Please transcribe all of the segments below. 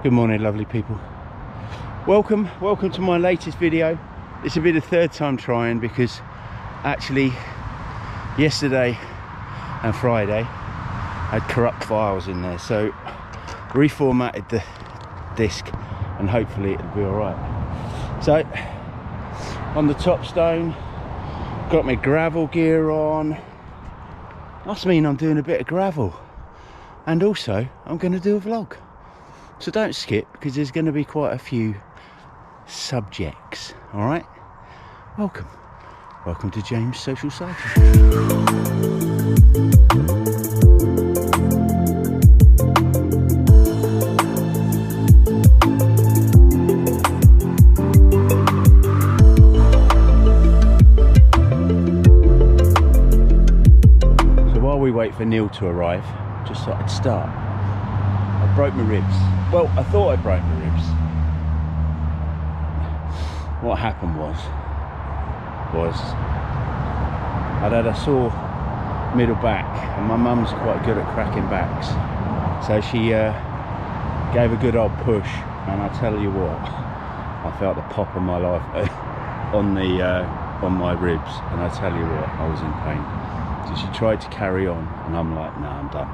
Good morning, lovely people. Welcome to my latest video. This will be the third time trying, because actually yesterday and Friday I had corrupt files in there, so reformatted the disc and hopefully it'll be all right. So on the top stone, got my gravel gear on. Must mean I'm doing a bit of gravel, and also I'm going to do a vlog. So don't skip, because there's going to be quite a few subjects. All right, welcome to James Social Cycle. So while we wait for Neil to arrive, just thought I'd start. I broke my ribs. Well, I thought I broke my ribs. What happened was I'd had a sore middle back, and my mum's quite good at cracking backs, so she gave a good old push, and I tell you what, I felt the pop of my life on my ribs, and I tell you what, I was in pain. So she tried to carry on, and I'm like, no, I'm done.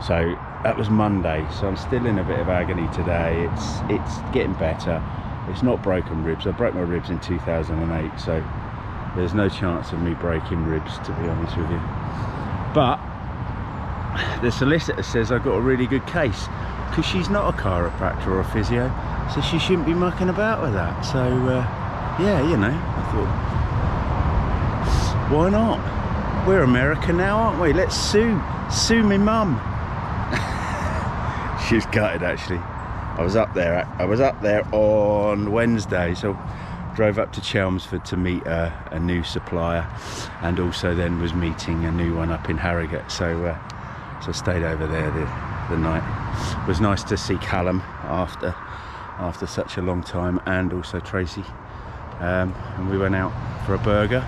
So that was Monday, so I'm still in a bit of agony today. It's getting better. It's not broken ribs. I broke my ribs in 2008, so there's no chance of me breaking ribs, to be honest with you. But the solicitor says I've got a really good case, because she's not a chiropractor or a physio, so she shouldn't be mucking about with that. So yeah, you know, I thought, why not? We're America now, aren't we? Let's sue me mum. She was gutted, actually. I was up there on Wednesday, so drove up to Chelmsford to meet a new supplier, and also then was meeting a new one up in Harrogate. So so stayed over there the night. It was nice to see Callum after such a long time, and also Tracy, and we went out for a burger.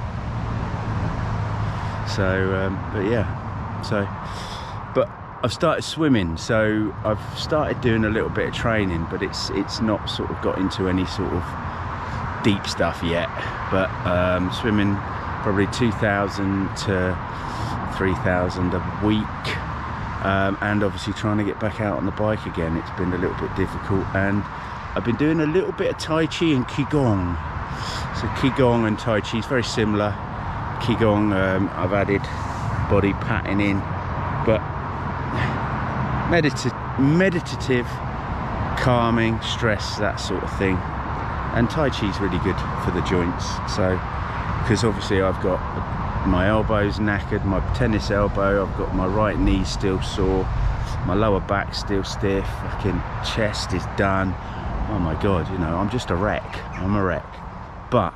So but yeah, but I've started swimming, so I've started doing a little bit of training, but it's not sort of got into any sort of deep stuff yet. But swimming probably 2,000 to 3,000 a week, and obviously trying to get back out on the bike again. It's been a little bit difficult, and I've been doing a little bit of Tai Chi and Qigong. So Qigong and Tai Chi is very similar. Qigong, I've added body patting in, but meditative, calming, stress, that sort of thing. And Tai Chi is really good for the joints. So, because obviously I've got my elbows knackered, my tennis elbow, I've got my right knee still sore, my lower back still stiff, fucking chest is done. Oh my god, you know, I'm just a wreck. I'm a wreck. But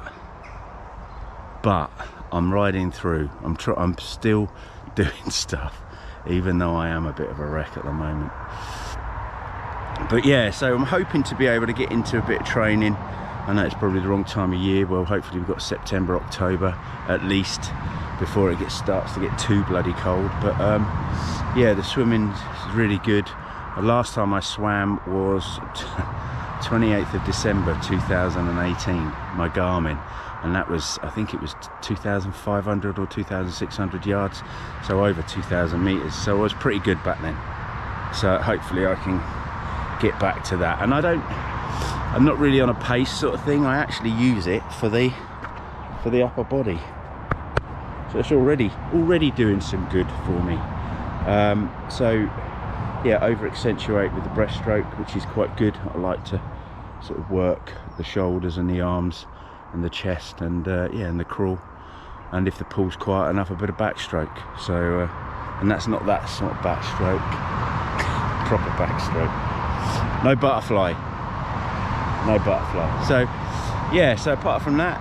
I'm riding through. I'm still doing stuff, even though I am a bit of a wreck at the moment. But yeah, so I'm hoping to be able to get into a bit of training. I know it's probably the wrong time of year. Well, hopefully we've got September, October at least, before it starts to get too bloody cold. But yeah, the swimming is really good. The last time I swam was 28th of December 2018, my Garmin, and that was, I think it was 2,500 or 2,600 yards, so over 2,000 meters. So I was pretty good back then. So hopefully I can get back to that. And I'm not really on a pace sort of thing. I actually use it for the upper body, so it's already doing some good for me. So yeah, over accentuate with the breaststroke, which is quite good. I like to sort of work the shoulders and the arms and the chest, and yeah, and the crawl, and if the pool's quiet enough, a bit of backstroke. So and that's not backstroke, proper backstroke, no butterfly. So yeah, so apart from that,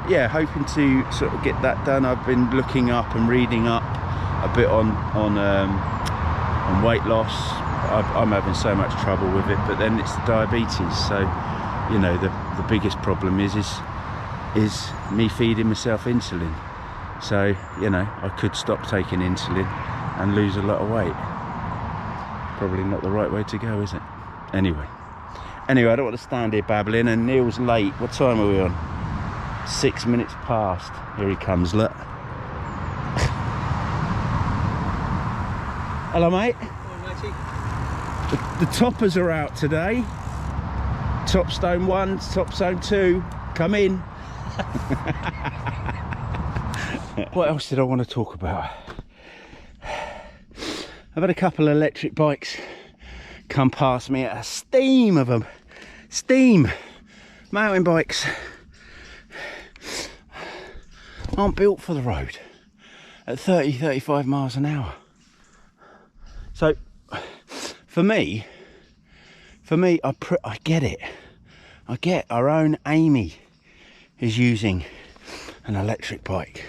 yeah, hoping to sort of get that done. I've been looking up and reading up a bit on weight loss. I'm having so much trouble with it, but then it's the diabetes. So you know, the biggest problem is me feeding myself insulin. So you know, I could stop taking insulin and lose a lot of weight. Probably not the right way to go, is it? Anyway, I don't want to stand here babbling, and Neil's late. What time are we on? 6 minutes past. Here he comes, look. Hello, mate. The toppers are out today. Top stone 1, top stone 2. Come in. What else did I want to talk about? I've had a couple of electric bikes come past me at a steam of them. Steam. Mountain bikes aren't built for the road at 30-35 miles an hour. So for me, I get it. I get our own Amy is using an electric bike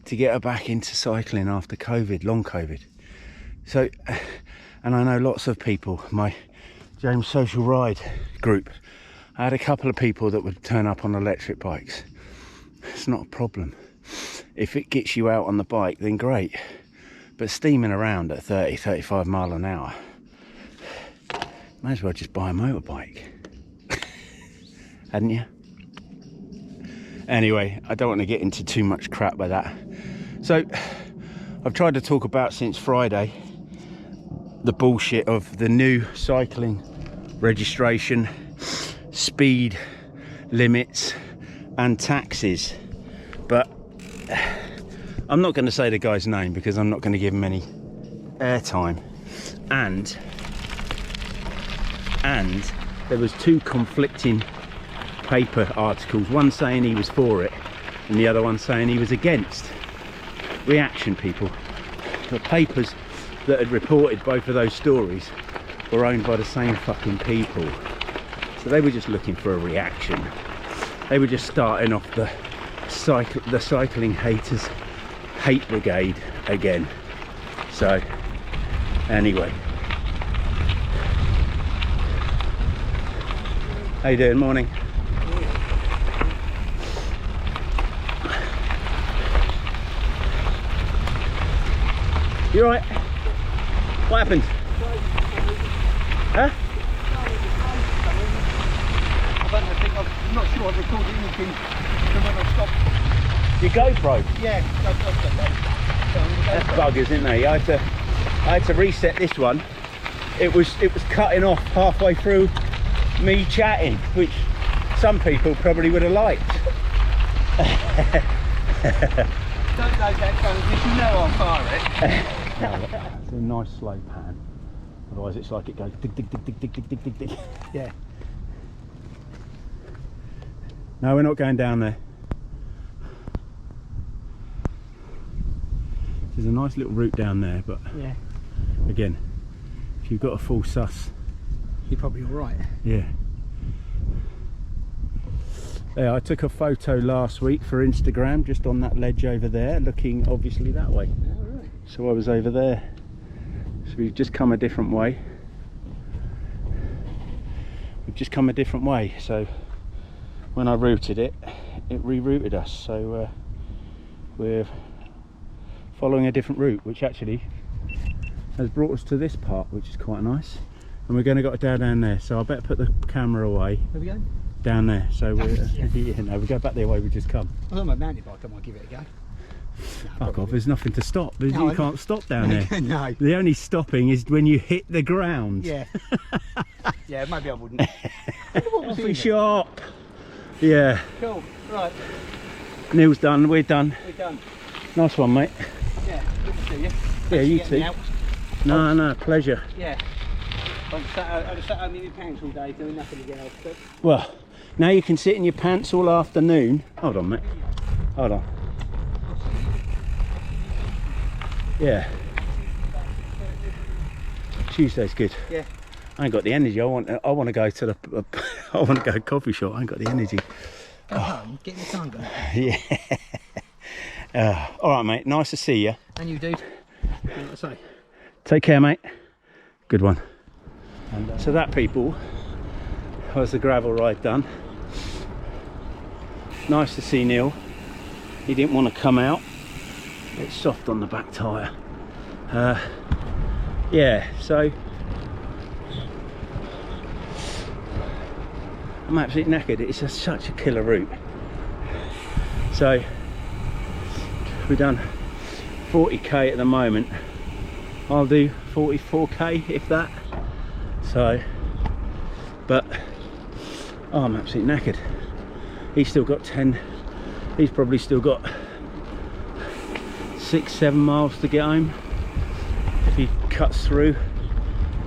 to get her back into cycling after COVID, long COVID. So, and I know lots of people, my James Social Ride group, I had a couple of people that would turn up on electric bikes. It's not a problem. If it gets you out on the bike, then great. But steaming around at 30-35 mile an hour, might as well just buy a motorbike. Hadn't you? Anyway, I don't want to get into too much crap by that. So, I've tried to talk about since Friday the bullshit of the new cycling registration, speed limits and taxes. But I'm not going to say the guy's name because I'm not going to give him any airtime. And there was two conflicting paper articles, one saying he was for it and the other one saying he was against. Reaction, people. The papers that had reported both of those stories were owned by the same fucking people, so they were just looking for a reaction. They were just starting off the cycling haters hate brigade again. So anyway, how you doing? Morning. You alright? What happened? Huh? I'm not sure I've recorded anything from when I stopped. Your GoPro? Yeah, That's buggers, isn't they? I had to reset this one. It was cutting off halfway through me chatting, which some people probably would have liked. Don't know that kind of, you know I'll fire it. It's a nice slow pan. Otherwise it's like it goes dig dig dig dig dig dig dig dig dig. Yeah. No, we're not going down there. There's a nice little route down there, but yeah, again, if you've got a full sus, you're probably all right. Yeah. Yeah, I took a photo last week for Instagram just on that ledge over there, looking obviously that way. Oh, right. So I was over there. So we've just come a different way. So when I routed it, it rerouted us. So we're following a different route, which actually has brought us to this part, which is quite nice. And we're going to go down there. So I better put the camera away. Where are we going? Down there. So we're, yeah, no, we go back the way we just come. I was on my mountain bike, I might give it a go. No, fuck off, there's nothing to stop. No, you can't stop down there. No. The only stopping is when you hit the ground. Yeah. Yeah, maybe I wouldn't. Coffee shop. Yeah. Cool, right. Neil's done, we're done. We're done. Nice one, mate. Yeah, good to see you. Yeah, you too. No, pleasure. Yeah. I've sat home in my pants all day doing nothing again. Well, now you can sit in your pants all afternoon. Hold on, mate. Hold on. Yeah. Tuesday's good. Yeah. I ain't got the energy. I want to go to the. I want to go coffee shop. I ain't got the energy. Oh, get the time going. Yeah. All right, mate. Nice to see you. And you, dude. What I say? Take care, mate. Good one. And, so that, people, was the gravel ride done. Nice to see Neil. He didn't want to come out. It's soft on the back tyre. Yeah, so I'm absolutely knackered. It's such a killer route. So we've done 40k at the moment. I'll do 44k if that. So, but oh, I'm absolutely knackered. He's still got 10. He's probably still got 6-7 miles to get home if he cuts through.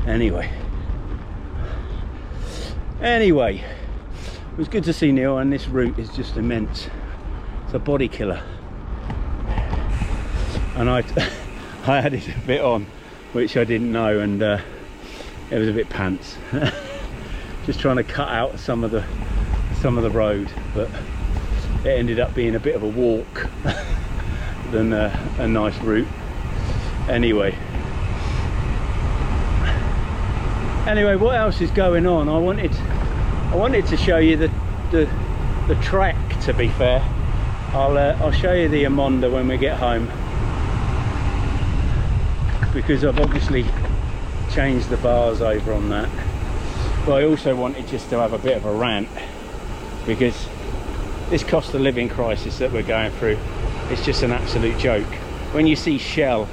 Anyway, it was good to see Neil, and this route is just immense. It's a body killer. And I added a bit on, which I didn't know, and it was a bit pants. Just trying to cut out some of the road, but it ended up being a bit of a walk than a nice route. Anyway, what else is going on? I wanted to show you the track. To be fair, I'll show you the Amonda when we get home, because I've obviously changed the bars over on that. But I also wanted just to have a bit of a rant, because this cost of living crisis that we're going through, it's just an absolute joke. When you see Shell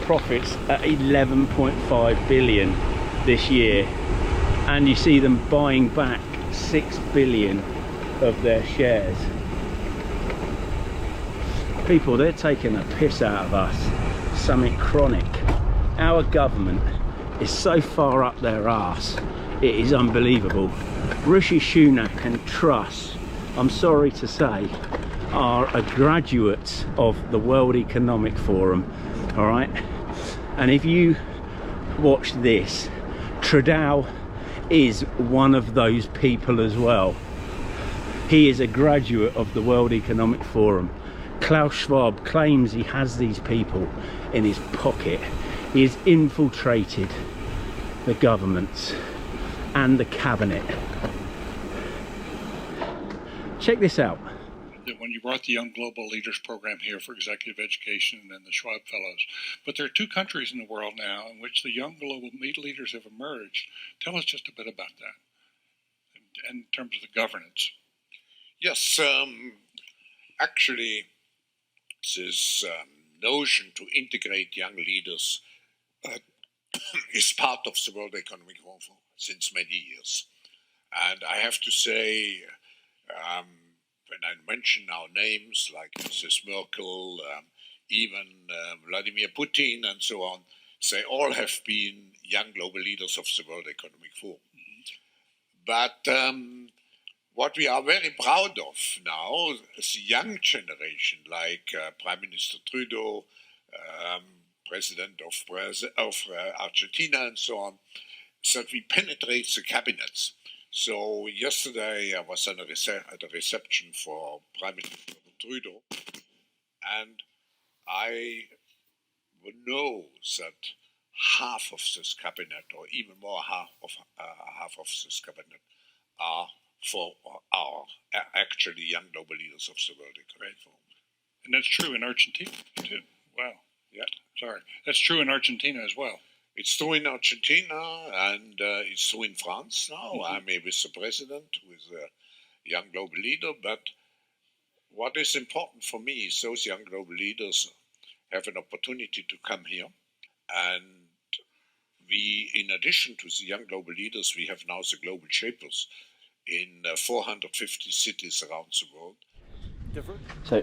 profits at 11.5 billion this year, and you see them buying back 6 billion of their shares. People, they're taking a piss out of us. Something chronic. Our government is so far up their arse, it is unbelievable. Rishi Sunak and Truss, I'm sorry to say, are a graduate of the World Economic Forum, all right? And if you watch this, Trudeau is one of those people as well. He is a graduate of the World Economic Forum. Klaus Schwab claims he has these people in his pocket. He has infiltrated the governments and the cabinet. Check this out. When you brought the Young Global Leaders Program here for executive education and then the Schwab Fellows, but there are 2 countries in the world now in which the young global leaders have emerged. Tell us just a bit about that in terms of the governance. Yes, actually, this notion to integrate young leaders is part of the World Economic Forum since many years. And I have to say, when I mention now names like Mrs. Merkel, even Vladimir Putin and so on, they all have been young global leaders of the World Economic Forum. But what we are very proud of now is the young generation, like Prime Minister Trudeau, President of Argentina and so on, that we penetrate the cabinets. So yesterday I was at a reception for Prime Minister Trudeau, and I know that half of this cabinet, or even more half of this cabinet, are actually young global leaders of the World Economic Forum. And that's true in Argentina too. Wow. Yeah. Sorry. That's true in Argentina as well. It's true in Argentina, and it's true in France now. I'm with the president, who is a young global leader. But what is important for me is those young global leaders have an opportunity to come here. And we, in addition to the young global leaders, we have now the global shapers in 450 cities around the world. Different? So,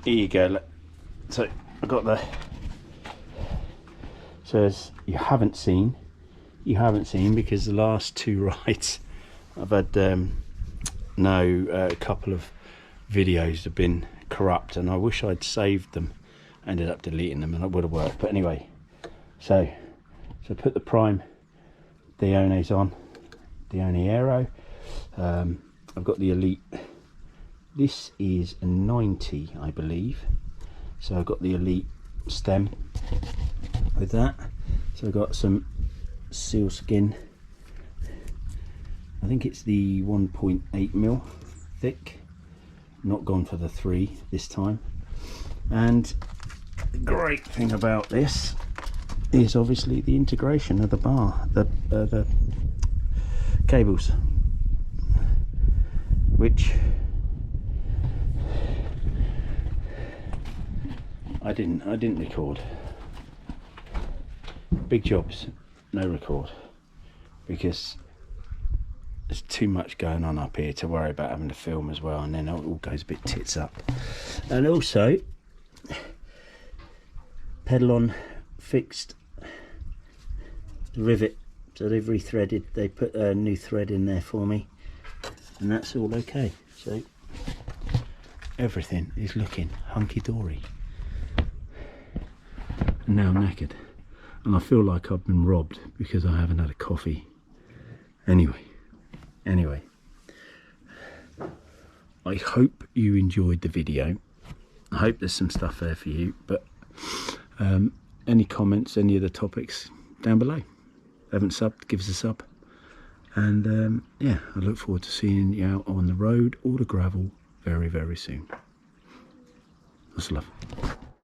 here you go. So, I got the... says you haven't seen because the last 2 rides I've had a couple of videos have been corrupt, and I wish I'd saved them. I ended up deleting them and it would have worked, but anyway, so put the Prime Diones on, Dione Aero. I've got the Elite, this is a 90 I believe, so I've got the Elite stem with that. So I've got some sealskin, I think it's the 1.8mm thick, not gone for the 3 this time. And the great thing about this is obviously the integration of the bar, the cables, which I didn't record. Big jobs, no record, because there's too much going on up here to worry about having to film as well, and then it all goes a bit tits up. And also, pedal on fixed the rivet, so they've rethreaded, they put a new thread in there for me, and that's all okay. So everything is looking hunky-dory. And now I'm knackered, and I feel like I've been robbed because I haven't had a coffee. Anyway, I hope you enjoyed the video. I hope there's some stuff there for you, but any comments, any of the topics down below. Haven't subbed, give us a sub, and yeah, I look forward to seeing you out on the road or the gravel very, very soon. Lots of love.